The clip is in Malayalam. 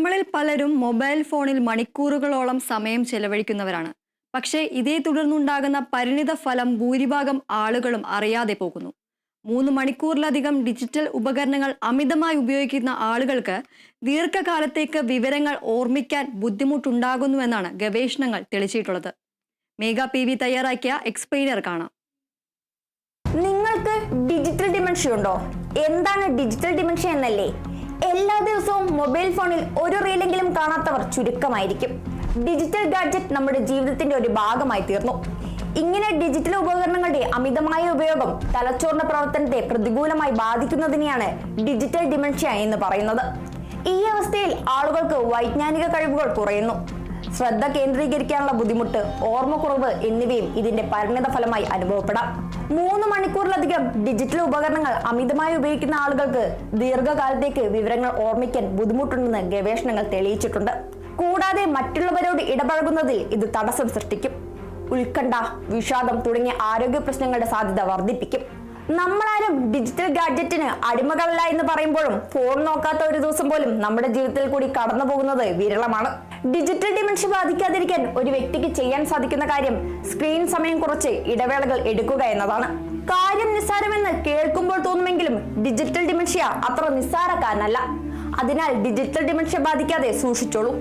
നമ്മളിൽ പലരും മൊബൈൽ ഫോണിൽ മണിക്കൂറുകളോളം സമയം ചെലവഴിക്കുന്നവരാണ്. പക്ഷേ ഇതേ തുടർന്നുണ്ടാകുന്ന പരിണിത ഫലം ഭൂരിഭാഗം ആളുകളും അറിയാതെ പോകുന്നു. 3 മണിക്കൂറിലധികം ഡിജിറ്റൽ ഉപകരണങ്ങൾ അമിതമായി ഉപയോഗിക്കുന്ന ആളുകൾക്ക് ദീർഘകാലത്തേക്ക് വിവരങ്ങൾ ഓർമ്മിക്കാൻ ബുദ്ധിമുട്ടുണ്ടാകുന്നുവെന്നാണ് ഗവേഷണങ്ങൾ തെളിയിച്ചിട്ടുള്ളത്. മേഘ പി വി തയ്യാറാക്കിയ എക്സ്പ്ലെയിനർ കാണാം. നിങ്ങൾക്ക് ഡിജിറ്റൽ ഡിമെൻഷ്യ ഉണ്ടോ? എന്താണ് ഡിജിറ്റൽ ഡിമെൻഷ്യ എന്നല്ലേ? എല്ലാ ദിവസവും മൊബൈൽ ഫോണിൽ ഒരു റീലെങ്കിലും കാണാത്തവർ ചുരുക്കമായിരിക്കും. ഡിജിറ്റൽ ഗാഡ്ജറ്റ് നമ്മുടെ ജീവിതത്തിന്റെ ഒരു ഭാഗമായി തീർന്നു. ഇങ്ങനെ ഡിജിറ്റൽ ഉപകരണങ്ങളുടെ അമിതമായ ഉപയോഗം തലച്ചോറിന്റെ പ്രവർത്തനത്തെ പ്രതികൂലമായി ബാധിക്കുന്നതിനെയാണ് ഡിജിറ്റൽ ഡിമെൻഷ്യ എന്ന് പറയുന്നത്. ഈ അവസ്ഥയിൽ ആളുകൾക്ക് വൈജ്ഞാനിക കഴിവുകൾ കുറയുന്നു, ശ്രദ്ധ കേന്ദ്രീകരിക്കാനുള്ള ബുദ്ധിമുട്ട്, ഓർമ്മക്കുറവ് എന്നിവയും ഇതിന്റെ പരിണിത ഫലമായി അനുഭവപ്പെടാം. 3 മണിക്കൂറിലധികം ഡിജിറ്റൽ ഉപകരണങ്ങൾ അമിതമായി ഉപയോഗിക്കുന്ന ആളുകൾക്ക് ദീർഘകാലത്തേക്ക് വിവരങ്ങൾ ഓർമ്മിക്കാൻ ബുദ്ധിമുട്ടുണ്ടെന്ന് ഗവേഷണങ്ങൾ തെളിയിച്ചിട്ടുണ്ട്. കൂടാതെ മറ്റുള്ളവരോട് ഇടപഴകുന്നതിൽ ഇത് തടസ്സം സൃഷ്ടിക്കും. ഉത്കണ്ഠ, വിഷാദം തുടങ്ങിയ ആരോഗ്യ പ്രശ്നങ്ങളുടെ സാധ്യത വർദ്ധിപ്പിക്കും. നമ്മളാരും ഡിജിറ്റൽ ഗാഡ്ജറ്റിന് അടിമകളല്ല എന്ന് പറയുമ്പോഴും ഫോൺ നോക്കാത്ത ഒരു ദിവസം പോലും നമ്മുടെ ജീവിതത്തിൽ കൂടി കടന്നു പോകുന്നത് വിരളമാണ്. ഡിജിറ്റൽ ഡിമെൻഷ്യ ബാധിക്കാതിരിക്കാൻ ഒരു വ്യക്തിക്ക് ചെയ്യാൻ സാധിക്കുന്ന കാര്യം സ്ക്രീൻ സമയം കുറച്ച് ഇടവേളകൾ എടുക്കുക എന്നതാണ്. കാര്യം നിസ്സാരമെന്ന് കേൾക്കുമ്പോൾ തോന്നുമെങ്കിലും ഡിജിറ്റൽ ഡിമെൻഷ്യ അത്ര നിസ്സാരക്കാരനല്ല. അതിനാൽ ഡിജിറ്റൽ ഡിമെൻഷ്യ ബാധിക്കാതെ സൂക്ഷിച്ചോളൂ.